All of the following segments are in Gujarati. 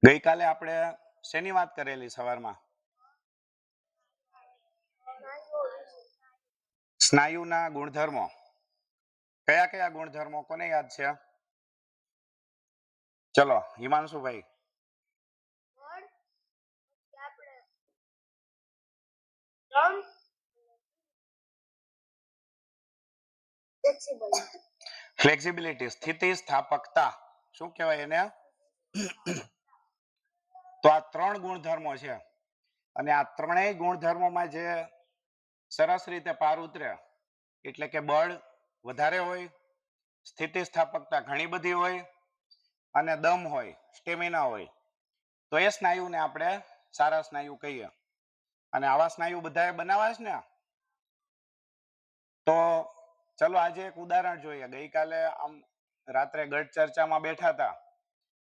ગઈકાલે આપણે શેની વાત કરેલી સવારમાં? સ્નાયુના ગુણધર્મો. કયા કયા ગુણધર્મો કોને યાદ છે? ચલો હિમાંશુભાઈ. ફ્લેક્સિબિલિટી, સ્થિતિ સ્થાપકતા. શું કહેવાય એને? તો આ ત્રણ ગુણધર્મો છે અને આ ત્રણેય ગુણધર્મોમાં જે સરસ રીતે પાર ઉતરે એટલે કે બળ વધારે હોય, સ્થિતિ સ્થાપકતા ઘણી બધી હોય અને દમ હોય, સ્ટેમિના હોય, તો એ સ્નાયુને આપણે સારા સ્નાયુ કહીએ. અને આવા સ્નાયુ બધાએ બનાવવા છે ને. તો ચલો આજે એક ઉદાહરણ જોઈએ. ગઈકાલે આમ રાત્રે ગઢ ચર્ચામાં બેઠા હતા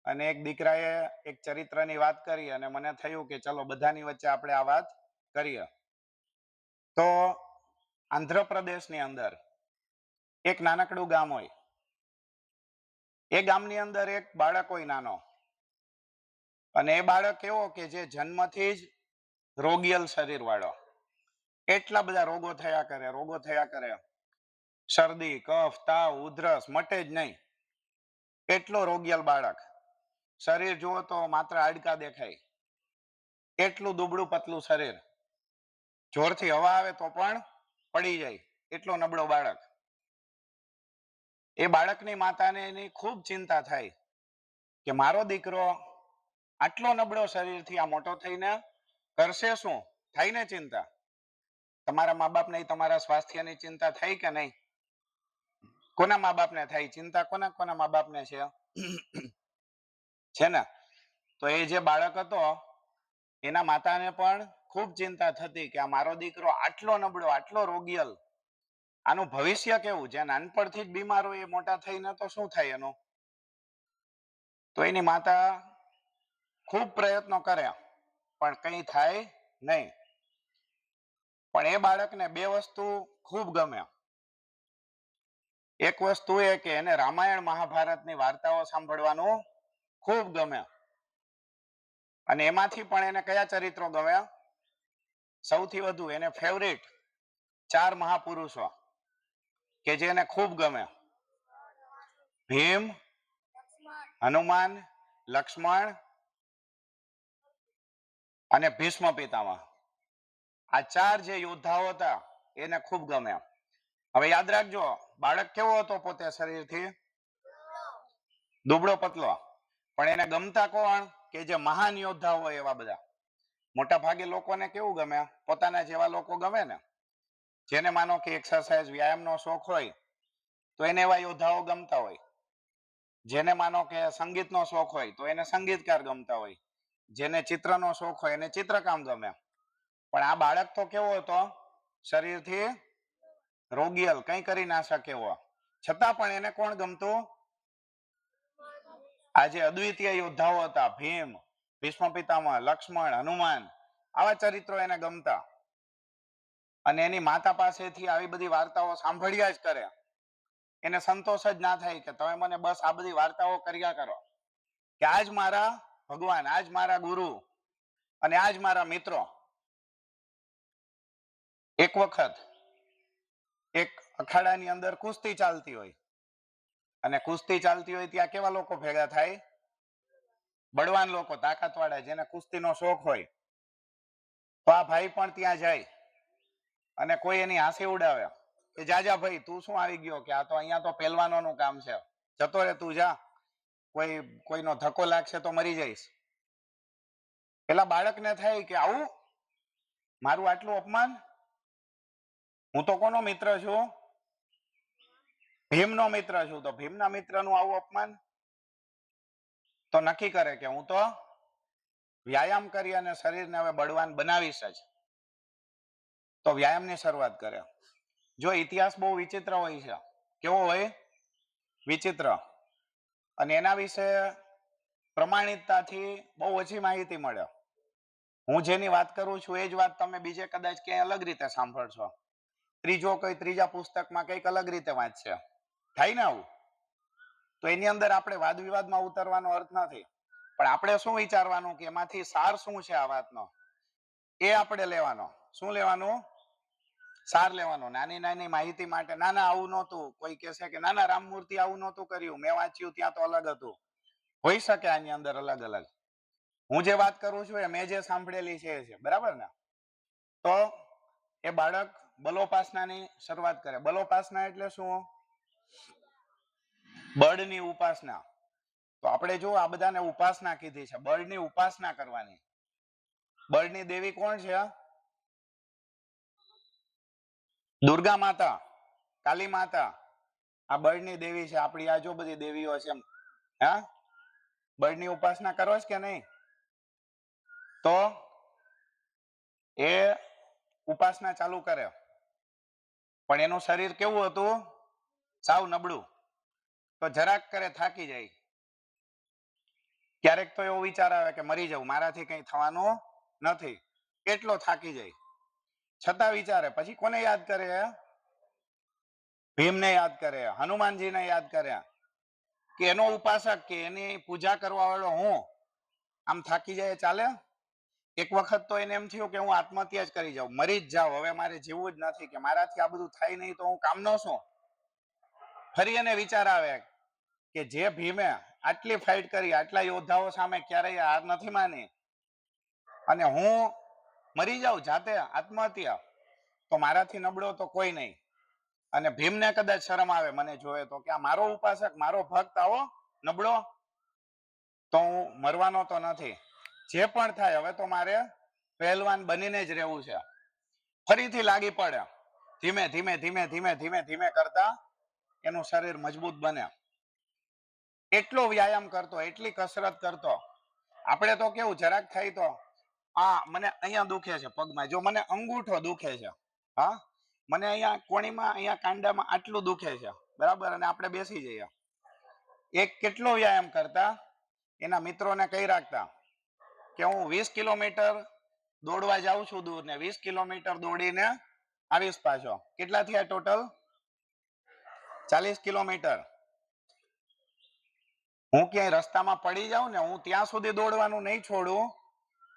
અને એક દીકરાએ એક ચરિત્રની વાત કરી અને મને થયું કે ચલો બધાની વચ્ચે આપણે આ વાત કરીએ. તો આંધ્રપ્રદેશની અંદર એક નાનકડું ગામ હોય. એ ગામની અંદર એક બાળક હોય નાનો, અને એ બાળક એવો કે જે જન્મથી જ રોગિયલ શરીર વાળો. એટલા બધા રોગો થયા કરે. શરદી, કફ, તાવ, ઉધરસ મટે જ નહીં. એટલો રોગિયલ બાળક. શરીર જુઓ તો માત્ર હાડકા દેખાય. એટલું દુબળું પતલું શરીર. જોરથી હવા આવે તો પણ પડી જાય, એટલો નબળો બાળક. એ બાળકની માતાને એની ખૂબ ચિંતા થાય કે મારો દીકરો આટલો નબળો શરીરથી આ મોટો થઈને કરશે શું? થાય ને ચિંતા? તમારા મા બાપને તમારા સ્વાસ્થ્યની ચિંતા થઈ કે નહીં? કોના મા બાપને થાય ચિંતા? કોના મા બાપને છે ને? તો એ જે બાળક હતો એના માતાને પણ ખૂબ ચિંતા થતી કે આ મારો દીકરો આટલો નબળો, આટલો રોગિયલ, આનું ભવિષ્ય કેવું? જે નાનપણથી જ બીમાર હોય એ મોટા થઈને તો શું થાય એનું? તો એની માતા ખૂબ પ્રયત્નો કર્યા પણ કંઈ થાય નહીં. પણ એ બાળકને બે વસ્તુ ખૂબ ગમે. એક વસ્તુ એ કે એને રામાયણ મહાભારતની વાર્તાઓ સાંભળવાનું ખૂબ ગમે. અને એમાંથી પણ એને કયા ચરિત્રો ગમે? સૌથી વધુ એને ફેવરિટ 4 મહાપુરુષો કે જે એને ખૂબ ગમે: ભીમ, હનુમાન, લક્ષ્મણ અને ભીષ્મ પિતામહ. આ 4 જે યોદ્ધાઓ હતા એને ખૂબ ગમે. હવે યાદ રાખજો, બાળક કેવો હતો પોતે શરીરથી? દુબળો પતલો. પણ એને ગમતા કોણ? કે જે મહાન યોદ્ધા હોય એવા બધા. મોટા ભાગે લોકોને કેવું ગમે? પોતાના જેવા લોકો ગમે ને. જેને માનો કે એક્સરસાઇઝ, વ્યાયામનો શોખ હોય તો એને એવા યોદ્ધાઓ ગમતા હોય. જેને માનો કે સંગીતનો શોખ હોય તો એને સંગીતકાર ગમતા હોય. જેને ચિત્રનો શોખ હોય એને ચિત્રકામ ગમે. પણ આ બાળક તો કેવો હતો? શરીરથી રોગિયલ, કંઈ કરી ના શકે એવો. છતાં પણ એને કોણ ગમતું? આ જે અદ્વિતીય યોદ્ધાઓ હતા, ભીમ, ભીષ્મ પિતામહ, લક્ષ્મણ, હનુમાન, આવા ચરિત્રો એને ગમતા. અને એની માતા પાસેથી આવી બધી વાર્તાઓ સાંભળ્યા જ કરે. એને સંતોષ જ ના થાય કે તમે મને બસ આ બધી વાર્તાઓ કર્યા કરો, કે આજ મારા ભગવાન, આજ મારા ગુરુ અને આજ મારા મિત્રો. એક વખત એક અખાડાની અંદર કુસ્તી ચાલતી હોય, અને કુસ્તી ચાલતી હોય ત્યાં કેવા લોકો ભેગા થાય? બળવાન લોકો, તાકાતવાળા, જેને કુસ્તીનો શોખ હોય. તો આ ભાઈ પણ ત્યાં જાય અને કોઈ એની હાંસી ઉડાવે કે જાજા ભાઈ તું શું આવી ગયો, કે આ તો અહીંયા તો પહેલવાનોનું કામ છે, જતો રે તું જા, કોઈનો ધક્કો લાગશે તો મરી જઈશ. પેલા બાળકને થાય કે આવું મારું આટલું અપમાન? હું તો કોનો મિત્ર છું? ભીમનો મિત્ર છું. તો ભીમના મિત્રનું આવું અપમાન? તો નક્કી કરે કે હું તો વ્યાયામ કરી અને શરીરને હવે બળવાન બનાવીશ જ. તો વ્યાયામની શરૂઆત કરે. જો ઇતિહાસ બહુ વિચિત્ર હોય છે. કેવો હોય? વિચિત્ર. અને એના વિશે પ્રમાણિકતાથી બહુ ઓછી માહિતી મળે. હું જેની વાત કરું છું એ જ વાત તમે બીજે કદાચ ક્યાંય અલગ રીતે સાંભળશો. ત્રીજા પુસ્તકમાં કંઈક અલગ રીતે વાંચશે. થાય ને આવું? તો એની અંદર આપણે વાદ વિવાદમાં ઉતરવાનો અર્થ નથી. પણ આપણે શું વિચારવાનું કે એમાંથી સાર શું છે આ વાતનો, એ આપણે લેવાનો. શું લેવાનું? સાર લેવાનો. નાની નાની માહિતી માટે, ના ના આવું નહોતું, કોઈ કહેશે કે ના ના રામમૂર્તિ આવું નહોતું કર્યું, મેં વાંચ્યું ત્યાં તો અલગ હતું. હોઈ શકે આની અંદર અલગ અલગ. હું જે વાત કરું છું એ મેં જે સાંભળેલી છે, બરાબર ને? તો એ બાળક બલોપાસનાની શરૂઆત કરે. બલોપાસના એટલે શું? બળની ઉપાસના. તો આપણે જો આ બધાને ઉપાસના કીધી છે, બળની ઉપાસના કરવાની. બળની દેવી કોણ છે? દુર્ગા માતા, કાલી માતા. આ બળની દેવી છે. આપણી આ જો બધી દેવીઓ છે, હા, બળની ઉપાસના કરો છે કે નહીં? તો એ ઉપાસના ચાલુ કરે, પણ એનું શરીર કેવું હતું? સાવ નબળું. તો જરાક કરે થાકી જાય. ક્યારેક તો એવો વિચાર આવે કે મરી જાઉં, મારાથી કંઈ થવાનું નથી, કેટલો થાકી જાય. છતાં વિચારે. પછી કોને યાદ કરે? ભીમને યાદ કરે, હનુમાનજીને યાદ કરે કે એનો ઉપાસક, કે એની પૂજા કરવા વાળો હું. આમ થાકી જાય ચાલે? એક વખત તો એને એમ થયું કે હું આત્મહત્યા જ કરી જાઉં, મરી જ જાઉં, હવે મારે જીવવું જ નથી, કે મારાથી આ બધું થાય નહીં તો હું કામનો શું? ફરી એને વિચાર આવે કે જે ભીમે આટલી ફાઇટ કરી, આટલા યોદ્ધાઓ સામે ક્યારેય હાર નથી માની, અને હું મરી જાઉં જાતે આત્મહત્યા, તો મારાથી નબળો તો કોઈ નહીં. અને ભીમને કદાચ શરમ આવે મને જોવે તો, કે આ મારો ઉપાસક, મારો ભક્ત આવો નબળો, તો હું મરવાનો તો નથી. જે પણ થાય હવે તો મારે પહેલવાન બનીને જ રહેવું છે. ફરીથી લાગી પડે. ધીમે ધીમે ધીમે ધીમે ધીમે ધીમે કરતા એનું શરીર મજબૂત બને. એટલો વ્યાયામ કરતો, એટલી કસરત કરતો. આપણે તો કેવું, જરાક થાય તો આ મને અહીંયા દુખે છે પગમાં, જો મને અંગૂઠો દુખે છે, હા, મને અહીંયા કોણીમાં, અહીંયા કાંડામાં આટલું દુખે છે, બરાબર, અને આપણે બેસી જઈએ. એક કેટલો વ્યાયામ કરતા. એના મિત્રોને કહી રાખતા કે હું 20 કિલોમીટર દોડવા જાઉં છું દૂર, ને 20 કિલોમીટર દોડીને આવીશ પાછો. કેટલા થયા ટોટલ? 40 કિલોમીટર. હું ક્યાંય રસ્તામાં પડી જાઉં ને, હું ત્યાં સુધી દોડવાનું નહીં છોડું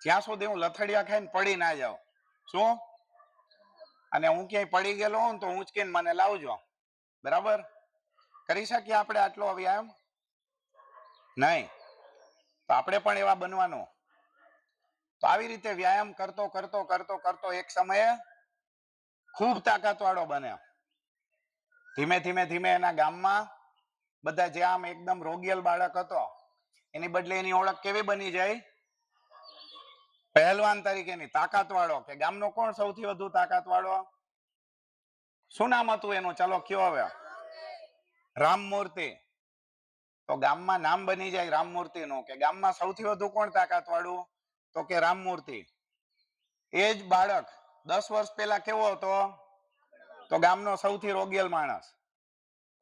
જ્યાં સુધી હું લથડિયા ખાઈને પડી ના જાઉં. શું? અને હું ક્યાંય પડી ગયેલો હોઉં તો ઊંચકીને મને લાવજો, બરાબર? કરી શકીએ આપણે આટલો વ્યાયામ? નહીં. તો આપણે પણ એવા બનવાનું. તો આવી રીતે વ્યાયામ કરતો કરતો કરતો કરતો એક સમયે ખૂબ તાકાતવાળો બને. ધીમે ધીમે ધીમે એના ગામમાં બધા, જે આમ એકદમ રોગિયલ બાળક હતો, એની બદલે એની ઓળખ કેવી બની જાય? પહેલવાન તરીકેની, તાકાતવાળો. કે ગામનો કોણ સૌથી વધુ તાકાતવાળો? શું નામ હતું એનું? ચાલો કયો હવે. રામમૂર્તિ. તો ગામમાં નામ બની જાય રામમૂર્તિનું, કે ગામમાં સૌથી વધુ કોણ તાકાતવાળું? તો કે રામમૂર્તિ. એ જ બાળક 10 વર્ષ પહેલા કેવો હતો? તો ગામનો સૌથી રોગિયલ માણસ.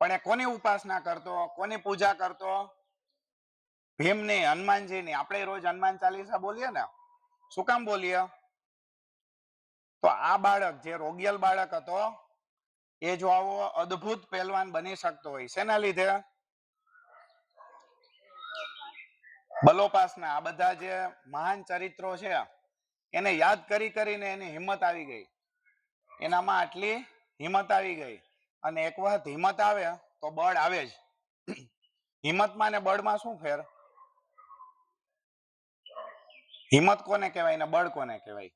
પણ એ કોની ઉપાસના કરતો? કોની પૂજા કરતો? ભીમની, હનુમાનજીની. આપણે રોજ હનુમાન ચાલીસા બોલીએ ને, શું કામ બોલીએ? તો આ બાળક, જે રોગિયલ બાળક હતો, એ જો આવો અદ્ભુત પહેલવાન બની શકતો હોય, શેના લીધે? બલોપાસના. આ બધા જે મહાન ચરિત્રો છે એને યાદ કરી કરીને એની હિંમત આવી ગઈ. એનામાં આટલી હિંમત આવી ગઈ. અને એક વખત હિંમત આવે તો બળ આવે જ. હિંમતમાં ને બળમાં શું ફેર? હિંમત કોને કહેવાય ને બળ કોને કહેવાય?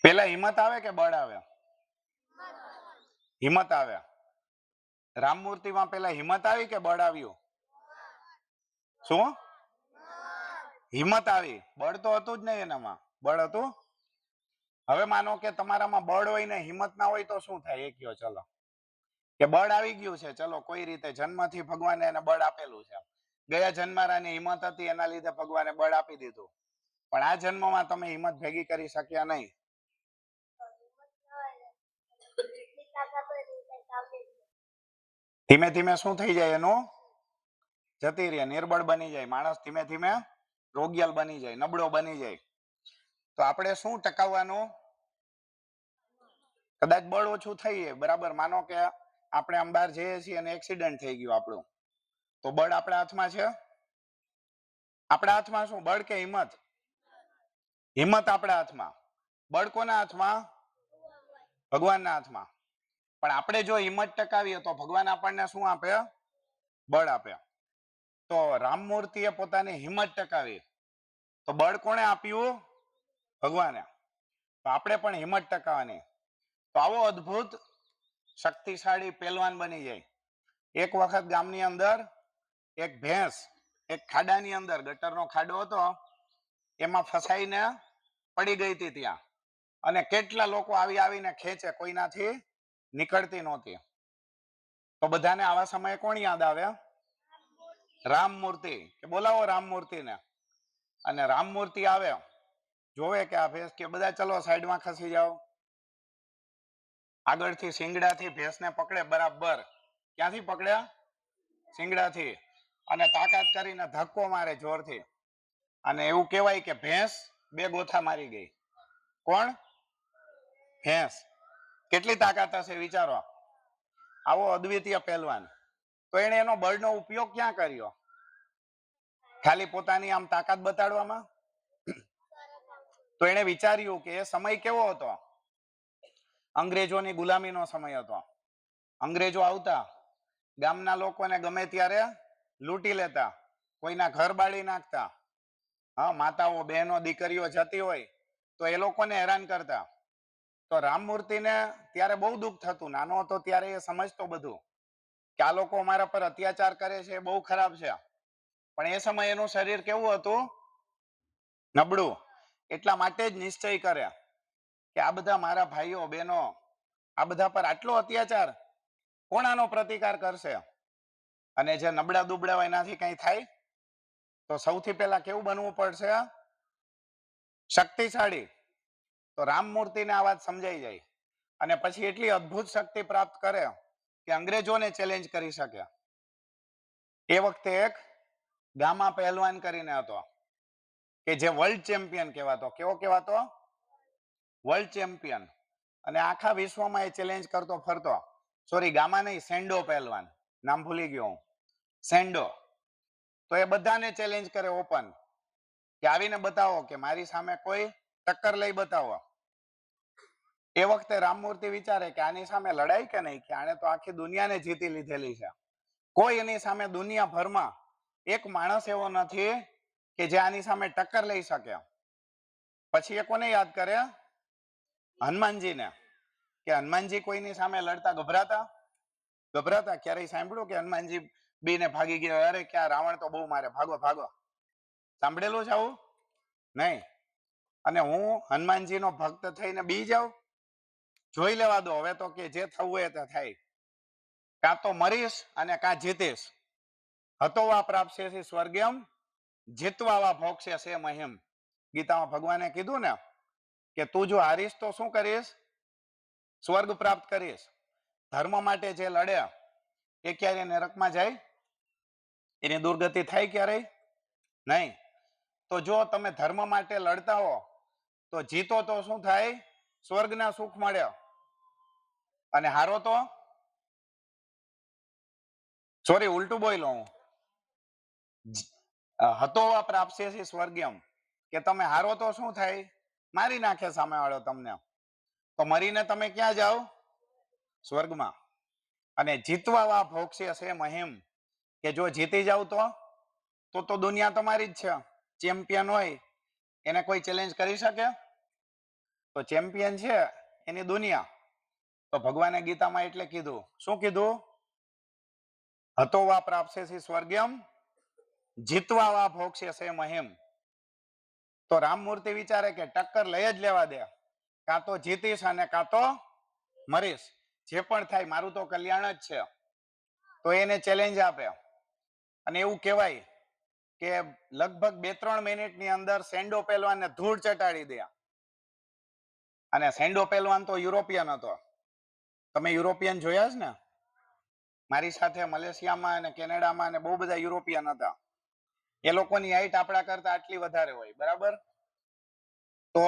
પેલા હિંમત આવે કે બળ આવે? હિંમત આવે. રામમૂર્તિમાં પેલા હિંમત આવી કે બળ આવ્યું? શું? હિંમત આવી. બળ તો હતું જ નહીં એનામાં. બળ હતું? હવે માનો કે તમારામાં બળ હોય ને હિંમત ના હોય તો શું થાય? એ કયો ચલો. કે બળ આવી ગયું છે, ચલો કોઈ રીતે જન્મથી ભગવાને એને બળ આપેલું છે. ગયા જન્મારાની હિંમત હતી, એના લીધે ભગવાને બળ આપી દીધું. પણ આ જન્મમાં તમે હિંમત ભેગી કરી શક્યા નહીં. ધીમે ધીમે શું થઈ જાય એનું જતી રહે, નિર્બળ બની જાય, માણસ ધીમે ધીમે રોગિયાલ બની જાય, નબળો બની જાય. તો આપણે શું ટકાવવાનું? કદાચ બળ ઓછું થઈએ, બરાબર, માનો કે આપણે આમ બહાર જઈએ છીએ અને એક્સિડન્ટ થઈ ગયું આપણું, તો બળ આપણા હાથમાં છે? આપણા હાથમાં શું બળ કે હિંમત? હિંમત આપણા હાથમાં. બળ કોના હાથમાં? ભગવાનના હાથમાં. પણ આપણે જો હિંમત ટકાવીએ તો ભગવાન આપણને શું આપે? બળ આપે. તો રામમૂર્તિએ પોતાની હિંમત ટકાવી, તો બળ કોણે આપ્યું? ભગવાને. તો આપણે પણ હિંમત ટકાવવાની. તો આવો અદ્ભુત શક્તિશાળી પહેલવાન બની જાય. એક વખત ગામની અંદર એક ભેંસ એક ખાડાની અંદર, ગટરનો ખાડો હતો, એમાં ફસાઈને પડી ગઈ હતી ત્યાં, અને કેટલા લોકો આવી આવીને ખેંચે, કોઈનાથી નીકળતી નહોતી. તો બધાને આવા સમયે કોણ યાદ આવે? રામમૂર્તિ. કે બોલાવો રામમૂર્તિને. અને રામમૂર્તિ આવે, જોવે કે આ ભેંસ, કે બધા ચલો સાઈડમાં ખસી જાઓ. આગળથી શિંગડાથી ભેંસને પકડે બરાબર. ક્યાંથી પકડ્યા? શિંગડાથી. અને તાકાત કરીને ધક્કો મારે જોરથી. અને એવું કહેવાય કે ભેંસ 2 ગોથા મારી ગઈ. કોણ? ભેંસ. કેટલી તાકાત હશે વિચારો. આવો અદ્વિતીય પહેલવાન. તો એને એનો બળનો ઉપયોગ ક્યાં કર્યો? ખાલી પોતાની આમ તાકાત બતાડવામાં? તો એને વિચાર્યું કે એ સમય કેવો હતો? અંગ્રેજોની ગુલામીનો સમય હતો. અંગ્રેજો આવતા, ગામના લોકોને ગમે ત્યારે લૂંટી લેતા, કોઈના ઘર બાળી નાખતા. હા, માતાઓ, બહેનો, દીકરીઓ જતી હોય તો એ લોકોને હેરાન કરતા. તો રામમૂર્તિને ત્યારે બહુ દુઃખ થતું. નાનો હતો ત્યારે એ સમજતો બધું કે આ લોકો અમારા પર અત્યાચાર કરે છે, બહુ ખરાબ છે. પણ એ સમયે એનું શરીર કેવું હતું? નબળું. એટલા માટે જ નિશ્ચય કરે કે આ બધા મારા ભાઈઓ બહેનો, આ બધા પર આટલો અત્યાચાર, કોણ આનો પ્રતિકાર કરશે? અને જે નબળા દુબળા હોય એનાથી કઈ થાય? તો સૌથી પહેલા કેવું બનવું પડશે? શક્તિશાળી. તો રામમૂર્તિને આ વાત સમજાઈ જાય, અને પછી એટલી અદ્ભુત શક્તિ પ્રાપ્ત કરે કે અંગ્રેજોને ચેલેન્જ કરી શકે. એ વખતે એક ગામા પહેલવાન કરીને હતો, કે જે વર્લ્ડ ચેમ્પિયન કહેવાતો. કેવો કહેવાતો? World champion. અને આખા વિશ્વમાં એ ચેલેન્જ કરતો ફરતો. સોરી, ગામા નહીં, સેન્ડો પહેલવાન. નામ ભૂલી ગયો હું. સેન્ડો. તો એ બધાને ચેલેન્જ કરે ઓપન, કે આવીને બતાવો કે મારી સામે કોઈ ટક્કર લઈ બતાવો. એ વખતે રામમૂર્તિ વિચારે કે આની સામે લડાઈ કે નહીં, કે આને તો આખી દુનિયાને જીતી લીધેલી છે. કોઈ એની સામે દુનિયાભરમાં એક માણસ એવો નથી કે જે આની સામે ટક્કર લઈ શકે. પછી એ કોને યાદ કરે? હનુમાનજીને. કે હનુમાનજી કોઈની સામે લડતા ગભરાતા? ગભરાતા? ક્યારેય સાંભળ્યું કે હનુમાનજી બીને ભાગી ગયા? અરે ક્યાં, રાવણ તો બહુ મારે, ભાગો ભાગો. સાંભળેલું છે આવું? નહીં. અને હું હનુમાનજીનો ભક્ત થઈને બી જાઉં? જોઈ લેવા દો, હવે તો કે જે થવું હોય તે થાય. કાં તો મરીશ અને કાં જીતીશ. હતો વા પ્રાપ્સ્યસી સ્વર્ગમ, જીતવા વા ભોગશે સે મહિમ. ગીતામાં ભગવાને કીધું ને કે તું જો હારીશ તો શું કરીશ? સ્વર્ગ પ્રાપ્ત કરીશ. ધર્મ માટે જે લડે એ ક્યારે નરકમાં જાય? એની દુર્ગતિ થાય ક્યારેય નહીં. તો જો તમે ધર્મ માટે લડતા હો તો જીતો તો શું થાય? સ્વર્ગના સુખ મળે. અને હારો તો, સોરી ઉલટું બોલ્યો હું, હતો વા પ્રાપ્સ્યસી સ્વર્ગમ, કે તમે હારો તો શું થાય? મારી નાખે સામે વાળો તમને. તો મરીને તમે ક્યાં જાઓ? સ્વર્ગમાં. અને જીતવા વા ભોગશે સે મહિમ, કે જો જીતી જાવ તો દુનિયા તમારી જ છે. ચેમ્પિયન હોય એને કોઈ ચેલેન્જ કરી શકે? તો ચેમ્પિયન છે એની દુનિયા. તો ભગવાને ગીતામાં એટલે કીધું, શું કીધું? હતો વા પ્રાપ્સ્યસી સ્વર્ગમ, જીતવા વા ભોગશે સે મહિમ. તો રામમૂર્તિ વિચારે કે ટક્કર લઈ જ લેવા દે, કાં તો જીતીશ અને કાં તો મરીશ. જે પણ થાય મારું તો કલ્યાણ જ છે. તો એને ચેલેન્જ આપે. અને એવું કહેવાય કે લગભગ 2-3 મિનિટની અંદર સેન્ડો પહેલવાનને ધૂળ ચટાડી દે. અને સેન્ડો પહેલવાન તો યુરોપિયન હતો. તમે યુરોપિયન જોયા જ ને? મારી સાથે મલેશિયામાં અને કેનેડામાં અને બહુ બધા યુરોપિયન હતા. એ લોકોની હાઈટ આપણા કરતા આટલી વધારે હોય, બરાબર? તો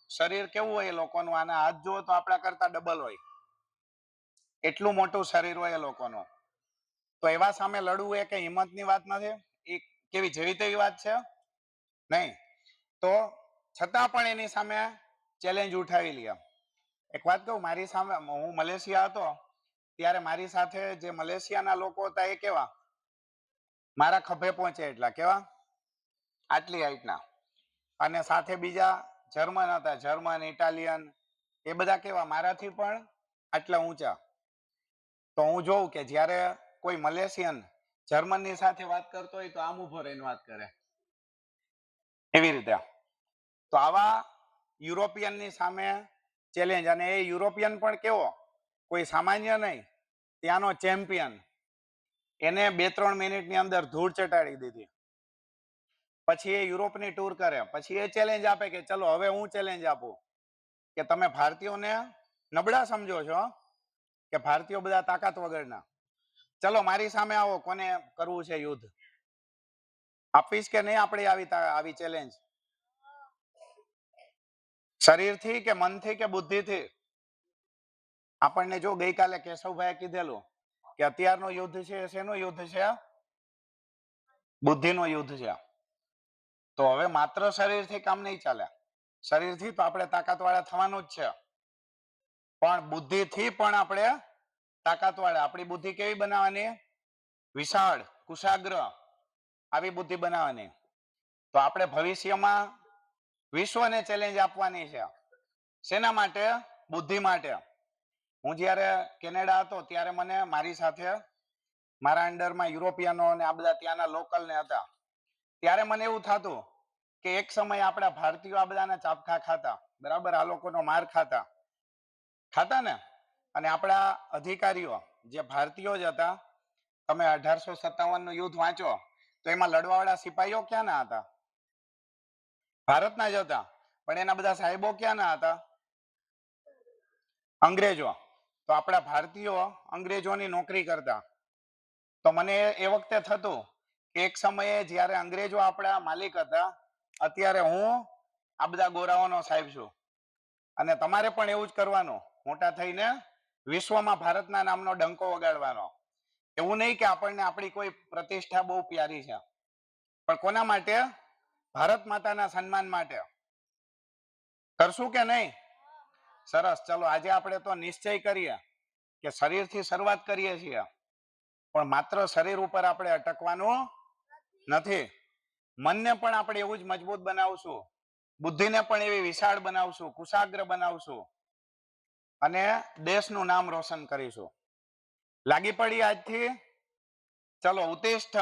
શરીર કેવું હોય એ લોકોનું? આના હાથ જુઓ તો આપણા કરતા ડબલ હોય, એટલું મોટું શરીર હોય એ લોકોનું. તો એવા સામે લડવું એ કઈ હિંમતની વાત નથી. એ કેવી જેવી તેવી વાત છે નહીં. તો છતાં પણ એની સામે ચેલેન્જ ઉઠાવી લે. એક વાત કહું, મારી સામે હું મલેશિયા હતો ત્યારે મારી સાથે જે મલેશિયાના લોકો હતા એ કેવા, મારા ખભે પહોંચે એટલા, કેવા આટલી હાઈટના. અને સાથે બીજા જર્મન હતા, જર્મન, ઇટાલિયન, એ બધા કેવા મારાથી પણ આટલા ઊંચા. તો હું જોઉં કે જ્યારે કોઈ મલેશિયન જર્મનની સાથે વાત કરતો હોય તો આમ ઉભો રહીને વાત કરે, એવી રીતે. તો આવા યુરોપિયનની સામે ચેલેન્જ. અને એ યુરોપિયન પણ કેવો, કોઈ સામાન્ય નહીં, ત્યાંનો ચેમ્પિયન. એને 2-3 મિનિટની અંદર ધૂળ ચટાડી દીધી. પછી એ યુરોપની ટૂર કરે, પછી એ ચેલેન્જ આપે કે ચલો હવે હું ચેલેન્જ આપું કે તમે ભારતીયોને નબળા સમજો છો, કે ભારતીયો બધા તાકાત વગરના, ચલો મારી સામે આવો, કોને કરવું છે યુદ્ધ? આપીશ કે નહીં આપણે આવી ચેલેન્જ? શરીરથી કે મનથી કે બુદ્ધિથી? આપણને જો ગઈકાલે કેશવભાઈએ કીધેલું કે અત્યારનું યુદ્ધ છે શેનું યુદ્ધ છે? બુદ્ધિનું યુદ્ધ છે. તો હવે માત્ર શરીરથી કામ નહીં ચાલે. શરીરથી તો આપણે તાકાતવાળા થવાનું જ છે, પણ બુદ્ધિથી પણ આપણે તાકાતવાળા. આપણી બુદ્ધિ કેવી બનાવવાની? વિશાળ, કુશાગ્ર, આવી બુદ્ધિ બનાવવાની. તો આપણે ભવિષ્યમાં વિશ્વને ચેલેન્જ આપવાની છે. શેના માટે? બુદ્ધિ માટે. હું જ્યારે કેનેડા હતો ત્યારે મને મારી સાથે મારા અંડરમાં યુરોપિયનો અને આ બધા ત્યાંના લોકલ ને હતા. ત્યારે મને એવું થતું કે એક સમય આપણા ભારતીયો આ બધાના ચાપખા ખાતા, બરાબર? આ લોકોનો માર ખાતા ને. અને આપણા અધિકારીઓ જે ભારતીયો જ હતા, તમે 1857 નું યુદ્ધ વાંચો તો એમાં લડવાવાળા સિપાહીઓ ક્યાંના હતા? ભારતના જ હતા. પણ એના બધા સાહેબો ક્યાંના હતા? અંગ્રેજો. તો આપણા ભારતીયો અંગ્રેજોની નોકરી કરતા. તો મને એ વખતે થતું કે એક સમયે જ્યારે અંગ્રેજો આપણા માલિક હતા, અત્યારે હું આ બધા ગોરાઓનો સાહેબ છું. અને તમારે પણ એવું જ કરવાનું, મોટા થઈને વિશ્વમાં ભારતના નામનો ડંકો વગાડવાનો. એવું નહીં કે આપણને આપણી કોઈ પ્રતિષ્ઠા બહુ પ્યારી છે, પણ કોના માટે? ભારત માતાના સન્માન માટે. કરશું કે નહીં? સરસ. ચલો આજે આપણે તો નિશ્ચય કરીએ કે શરીરથી શરૂઆત કરીએ છીએ, પણ માત્ર શરીર ઉપર આપણે અટકવાનું નથી. મનને પણ આપણે એવું જ મજબૂત બનાવશું, બુદ્ધિને પણ એવી વિશાળ બનાવશું, કુશાગ્ર બનાવશું, અને દેશનું નામ રોશન કરીશું. લાગી પડી આજથી? ચલો ઉત્તિષ્ઠ.